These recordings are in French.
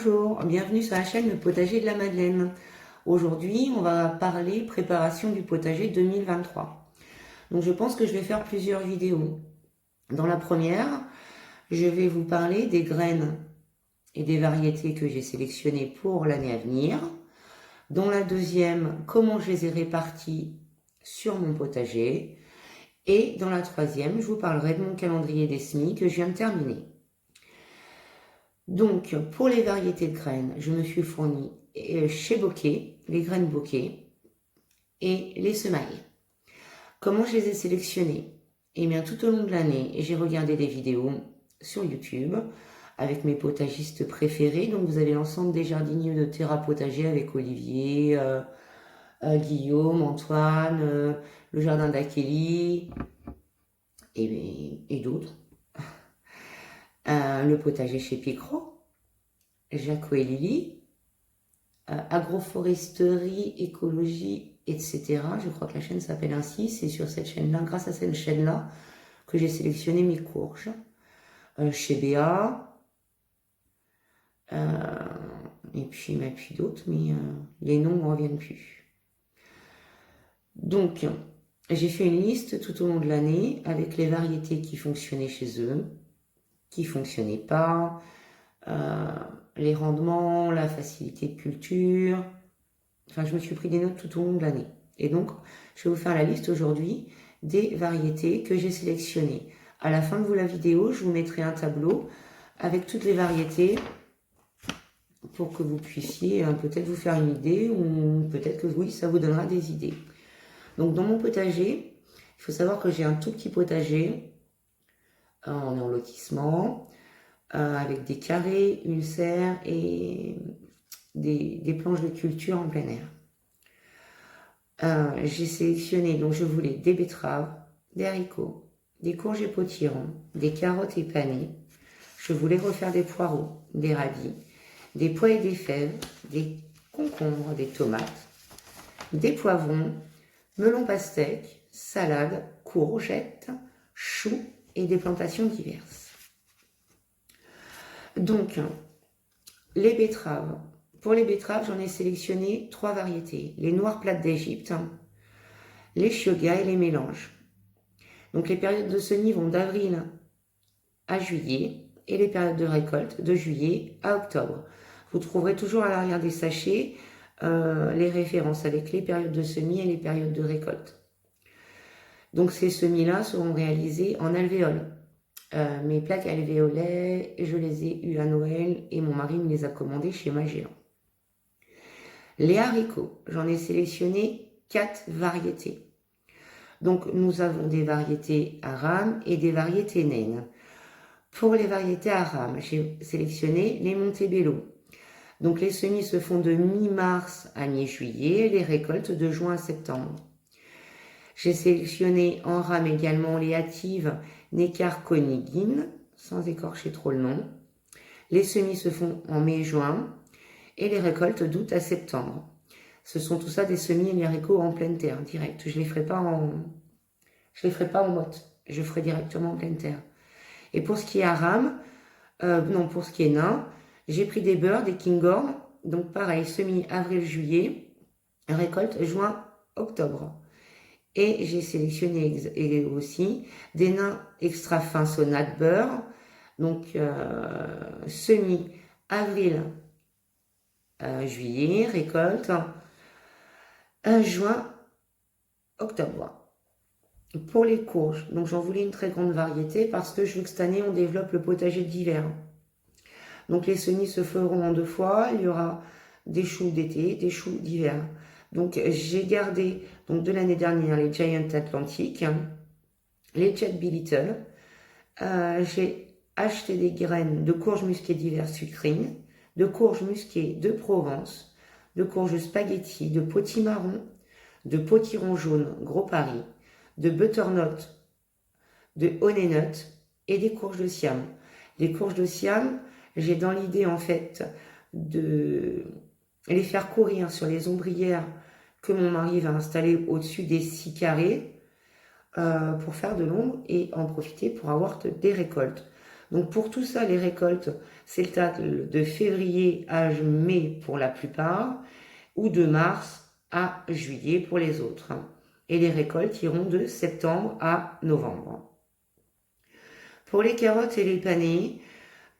Bonjour, bienvenue sur la chaîne Le Potager de la Madeleine. Aujourd'hui, on va parler préparation du potager 2023. Donc je pense que je vais faire plusieurs vidéos. Dans la première, je vais vous parler des graines et des variétés que j'ai sélectionnées pour l'année à venir. Dans la deuxième, comment je les ai réparties sur mon potager. Et dans la troisième, je vous parlerai de mon calendrier des semis que je viens de terminer. Donc, pour les variétés de graines, je me suis fournie chez Bokeh, les graines Bokeh et les semailles. Comment je les ai sélectionnées? Eh bien, tout au long de l'année, j'ai regardé des vidéos sur YouTube avec mes potagistes préférés. Donc, vous avez l'ensemble des jardiniers de Terra Potager avec Olivier, Guillaume, Antoine, le jardin d'Akélie et d'autres. Le potager chez Picro, Jaco et Lily, agroforesterie, écologie, etc. Je crois que la chaîne s'appelle ainsi. C'est sur cette chaîne-là, grâce à cette chaîne-là, que j'ai sélectionné mes courges. Chez Béa, et puis d'autres, mais les noms ne me reviennent plus. Donc, j'ai fait une liste tout au long de l'année avec les variétés qui fonctionnaient chez eux, qui ne fonctionnaient pas, les rendements, la facilité de culture. Enfin, je me suis pris des notes tout au long de l'année. Et donc, je vais vous faire la liste aujourd'hui des variétés que j'ai sélectionnées. À la fin de la vidéo, je vous mettrai un tableau avec toutes les variétés pour que vous puissiez peut-être vous faire une idée ou peut-être que oui, ça vous donnera des idées. Donc, dans mon potager, il faut savoir que j'ai un tout petit potager. On est en lotissement. Avec des carrés, une serre et des planches de culture en plein air. J'ai sélectionné, donc je voulais des betteraves, des haricots, des courges et potirons, des carottes et panais. Je voulais refaire des poireaux, des radis, des pois et des fèves, des concombres, des tomates, des poivrons, melons pastèques, salades, courgettes, choux et des plantations diverses. Donc, les betteraves. Pour les betteraves, j'en ai sélectionné 3 variétés. Les noires plates d'Égypte, les Chioggia et les mélanges. Donc, les périodes de semis vont d'avril à juillet et les périodes de récolte de juillet à octobre. Vous trouverez toujours à l'arrière des sachets les références avec les périodes de semis et les périodes de récolte. Donc, ces semis-là seront réalisés en alvéole. Mes plaques alvéolées, je les ai eues à Noël et mon mari me les a commandées chez Magellan. Les haricots, j'en ai sélectionné 4 variétés. Donc nous avons des variétés à rames et des variétés naines. Pour les variétés à rames, j'ai sélectionné les Montebello. Donc les semis se font de mi-mars à mi-juillet et les récoltes de juin à septembre. J'ai sélectionné en rame également les hâtives Neckar Konigin, sans écorcher trop le nom. Les semis se font en mai-juin et les récoltes d'août à septembre. Ce sont tout ça des semis et les haricots en pleine terre, direct. Je les ferai pas en motte, je ferai directement en pleine terre. Et pour ce qui est à rame, pour ce qui est nain, j'ai pris des beurs, des Kinghorn, donc pareil, semis avril-juillet, récolte juin-octobre. Et j'ai sélectionné aussi des nains extra fins sonate beurre, donc semis avril, juillet, récolte juin, octobre. Pour les courges, donc j'en voulais une très grande variété parce que je veux que cette année on développe le potager d'hiver. Donc les semis se feront en 2 fois, il y aura des choux d'été, des choux d'hiver. Donc j'ai gardé de l'année dernière les Giant Atlantic, les Jet Be Little. J'ai acheté des graines de courges musquées d'hiver sucrines, de courges musquées de Provence, de courges spaghetti, de potimarron, de potiron jaune Gros Paris, de butternut, de honey nut et des courges de Siam. Les courges de Siam, j'ai dans l'idée en fait de les faire courir sur les ombrières que mon mari va installer au-dessus des 6 carrés pour faire de l'ombre et en profiter pour avoir des récoltes. Donc pour tout ça, les récoltes s'étalent de février à mai pour la plupart, ou de mars à juillet pour les autres. Et les récoltes iront de septembre à novembre. Pour les carottes et les panais,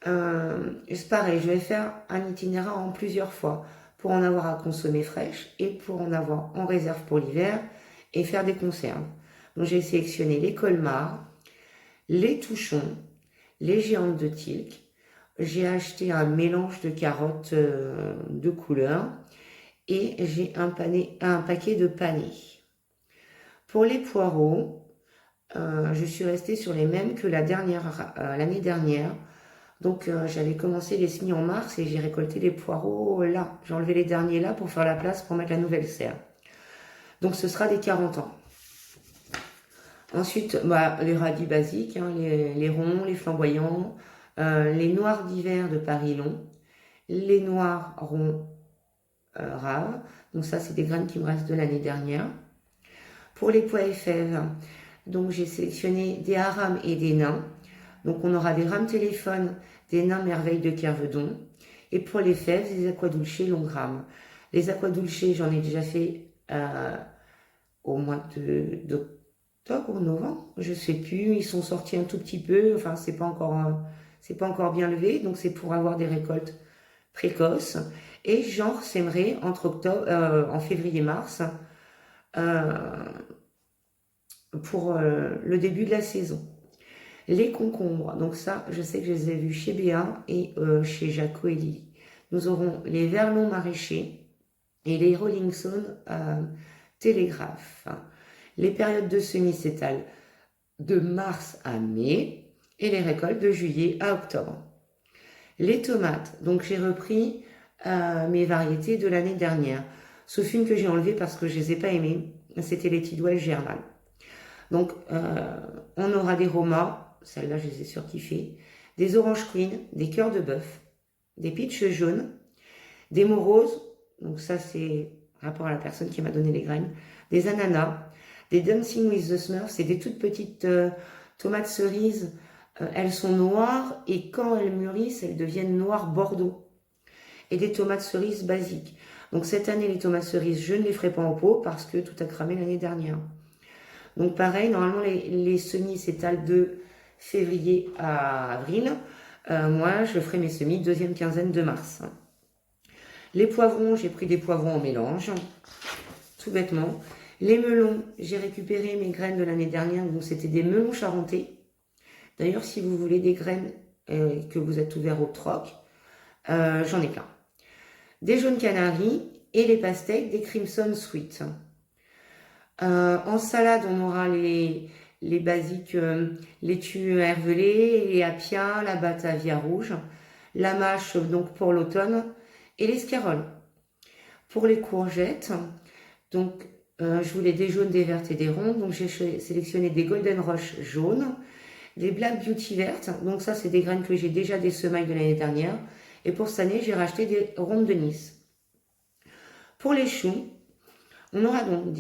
c'est pareil, je vais faire un itinéraire en plusieurs fois pour en avoir à consommer fraîche et pour en avoir en réserve pour l'hiver et faire des conserves. Donc j'ai sélectionné les colmars, les touchons, les géantes de Tilk. J'ai acheté un mélange de carottes de couleurs et j'ai un paquet de panais. Pour les poireaux, je suis restée sur les mêmes que l'année dernière. Donc j'avais commencé les semis en mars et j'ai récolté les poireaux là. J'ai enlevé les derniers là pour faire la place pour mettre la nouvelle serre. Donc ce sera des 40 ans. Ensuite, les radis basiques, hein, les ronds, les flamboyants, les noirs d'hiver de Paris long, les noirs ronds raves. Donc ça, c'est des graines qui me restent de l'année dernière. Pour les pois et fèves, donc j'ai sélectionné des haram et des nains. Donc on aura des rames téléphones, des nains merveilles de Kervedon. Et pour les fèves, des aquadulces longues rames. Les aquadulces, j'en ai déjà fait au mois d'octobre ou novembre, je sais plus. Ils sont sortis un tout petit peu. Enfin, c'est pas encore bien levé. Donc c'est pour avoir des récoltes précoces. Et j'en sèmerai en février-mars pour le début de la saison. Les concombres, donc ça, je sais que je les ai vus chez Béa et chez Jaco et Lily. Nous aurons les verlons maraîchers et les Rolling Stone télégraphes. Les périodes de semis s'étalent de mars à mai et les récoltes de juillet à octobre. Les tomates, donc j'ai repris mes variétés de l'année dernière, sauf une que j'ai enlevée parce que je les ai pas aimées, c'était les Tidwell germales. Donc on aura des Roma, celles-là je les ai surkiffées, des Orange Queen, des cœurs de bœuf, des peach jaunes, des moroses, donc ça c'est rapport à la personne qui m'a donné les graines, des ananas, des Dancing with the Smurfs, c'est des toutes petites tomates cerises. Elles sont noires et quand elles mûrissent, elles deviennent noires bordeaux. Et des tomates cerises basiques. Donc cette année, les tomates cerises, je ne les ferai pas en pot parce que tout a cramé l'année dernière. Donc pareil, normalement les semis s'étalent de février à avril. Moi, je ferai mes semis deuxième quinzaine de mars. Les poivrons, j'ai pris des poivrons en mélange, tout bêtement. Les melons, j'ai récupéré mes graines de l'année dernière, donc c'était des melons charentais. D'ailleurs, si vous voulez des graines que vous êtes ouvert au troc, j'en ai plein. Des jaunes canaries et les pastèques, des crimson sweet. En salade, on aura les basiques laitue hervelée, les apia, la batavia rouge, la mâche donc pour l'automne et l'escarole. Pour les courgettes, donc je voulais des jaunes, des vertes et des rondes, donc j'ai sélectionné des golden rush jaunes, des black beauty vertes, donc ça c'est des graines que j'ai déjà des semailles de l'année dernière, et pour cette année j'ai racheté des rondes de Nice. Pour les choux, on aura donc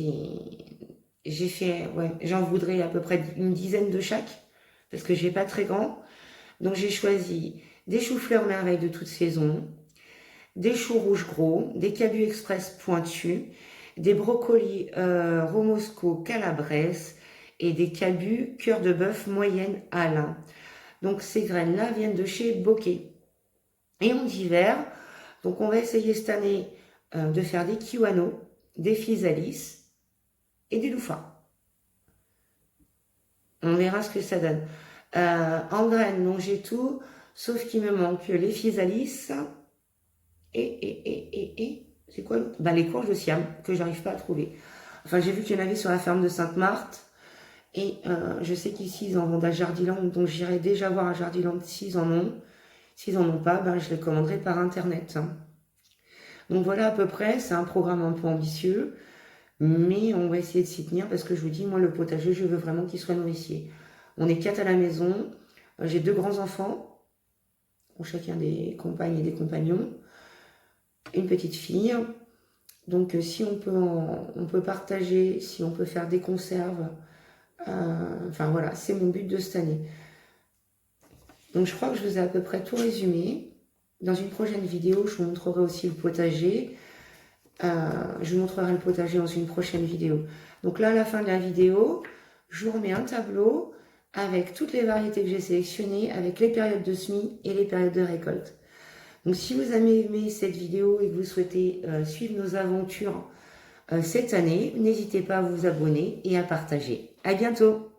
j'en voudrais à peu près une dizaine de chaque, parce que j'ai pas très grand. Donc j'ai choisi des choux-fleurs merveilles de toute saison, des choux rouges gros, des cabus express pointus, des brocolis romosco calabres et des cabus cœur de bœuf moyenne Alain. Donc ces graines-là viennent de chez Bokeh. Et en hiver, donc on va essayer cette année de faire des kiwano, des physalis et des loufas. On verra ce que ça donne. En graines, donc j'ai tout, sauf qu'il me manque les physalis et c'est quoi les courges de Siam que j'arrive pas à trouver. Enfin, j'ai vu qu'il y en avait sur la ferme de Sainte-Marthe et je sais qu'ici ils en vendent à Jardiland, donc j'irai déjà voir à Jardiland s'ils en ont. S'ils en ont pas, je les commanderai par internet. Donc voilà à peu près, c'est un programme un peu ambitieux, mais on va essayer de s'y tenir parce que je vous dis, moi le potager, je veux vraiment qu'il soit nourricier. On est 4 à la maison, j'ai 2 grands-enfants, chacun des compagnes et des compagnons, une petite fille. Donc si on peut partager, si on peut faire des conserves, enfin voilà, c'est mon but de cette année. Donc je crois que je vous ai à peu près tout résumé. Dans une prochaine vidéo, je vous montrerai aussi le potager. Je vous montrerai le potager dans une prochaine vidéo. Donc là, à la fin de la vidéo, je vous remets un tableau avec toutes les variétés que j'ai sélectionnées, avec les périodes de semis et les périodes de récolte. Donc si vous avez aimé cette vidéo et que vous souhaitez suivre nos aventures cette année, n'hésitez pas à vous abonner et à partager. À bientôt!